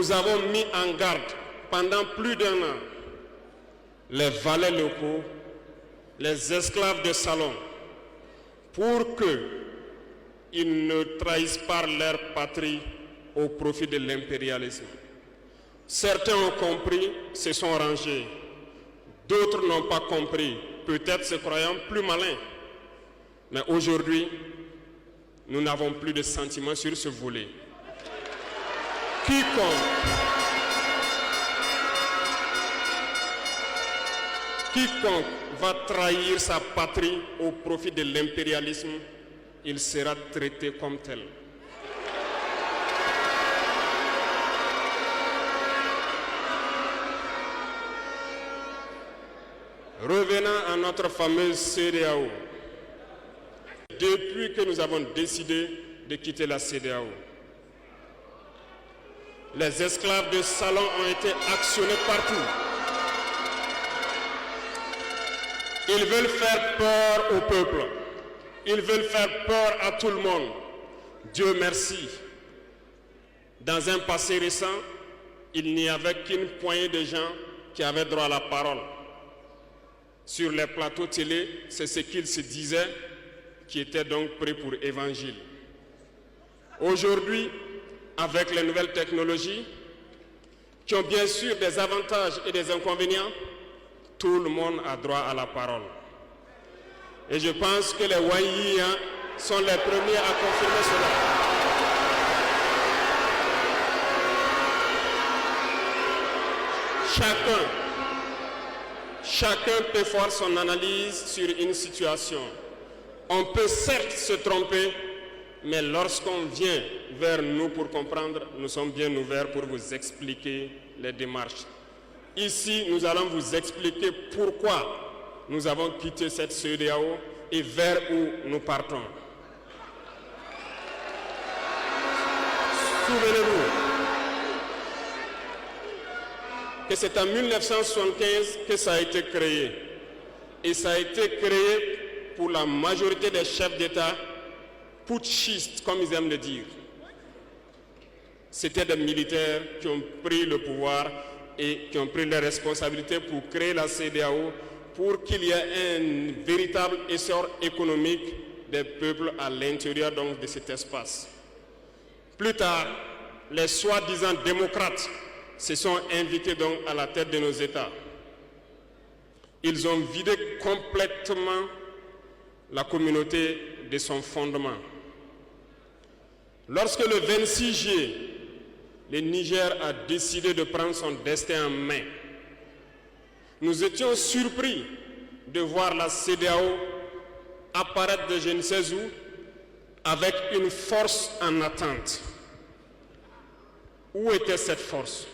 nous avons mis en garde pendant plus d'1 an les valets locaux, les esclaves de salon, pour qu'ils ne trahissent pas leur patrie au profit de l'impérialisme. Certains ont compris, se sont rangés. D'autres n'ont pas compris, peut-être se croyant plus malins. Mais aujourd'hui, nous n'avons plus de sentiments sur ce volet. Quiconque va trahir sa patrie au profit de l'impérialisme, il sera traité comme tel. Revenant à notre fameuse CEDEAO, depuis que nous avons décidé de quitter la CEDEAO, les esclaves de salon ont été actionnés partout. Ils veulent faire peur au peuple. Ils veulent faire peur à tout le monde. Dieu merci. Dans un passé récent, il n'y avait qu'une poignée de gens qui avaient droit à la parole. Sur les plateaux télé, c'est ce qu'ils se disaient qui étaient donc prêts pour évangile. Aujourd'hui, avec les nouvelles technologies, qui ont bien sûr des avantages et des inconvénients, tout le monde a droit à la parole. Et je pense que les Wanyis sont les premiers à confirmer cela. Chacun peut faire son analyse sur une situation. On peut certes se tromper, mais lorsqu'on vient vers nous pour comprendre, nous sommes bien ouverts pour vous expliquer les démarches. Ici, nous allons vous expliquer pourquoi nous avons quitté cette CEDEAO et vers où nous partons. Souvenez-vous que c'est en 1975 que ça a été créé. Et ça a été créé pour la majorité des chefs d'État putschistes, comme ils aiment le dire. C'était des militaires qui ont pris le pouvoir et qui ont pris les responsabilités pour créer la CEDEAO, pour qu'il y ait un véritable essor économique des peuples à l'intérieur donc de cet espace. Plus tard, les soi-disant démocrates se sont invités donc à la tête de nos États. Ils ont vidé complètement la communauté de son fondement. Lorsque le 26 juillet, le Niger a décidé de prendre son destin en main, nous étions surpris de voir la CEDEAO apparaître de je ne sais où avec une force en attente. Où était cette force?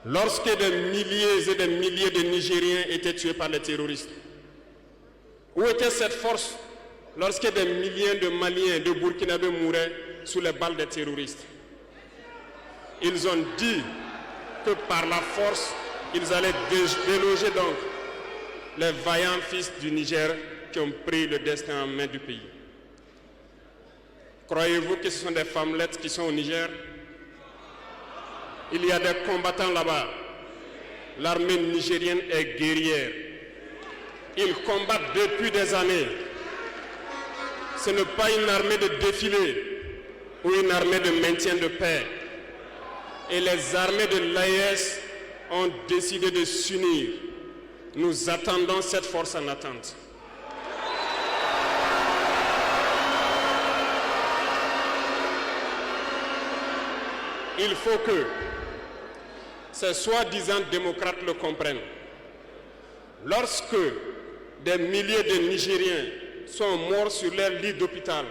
Lorsque des milliers et des milliers de Nigériens étaient tués par les terroristes, où était cette force lorsque des milliers de Maliens, de Burkinabés mouraient sous les balles des terroristes? Ils ont dit que par la force, ils allaient déloger donc les vaillants fils du Niger qui ont pris le destin en main du pays. Croyez-vous que ce sont des femmelettes qui sont au Niger? Il y a des combattants là-bas. L'armée nigérienne est guerrière. Ils combattent depuis des années. Ce n'est pas une armée de défilé ou une armée de maintien de paix. Et les armées de l'AES ont décidé de s'unir. Nous attendons cette force en attente. Il faut que ces soi-disant démocrates le comprennent. Lorsque des milliers de Nigériens sont morts sur leur lit d'hôpital,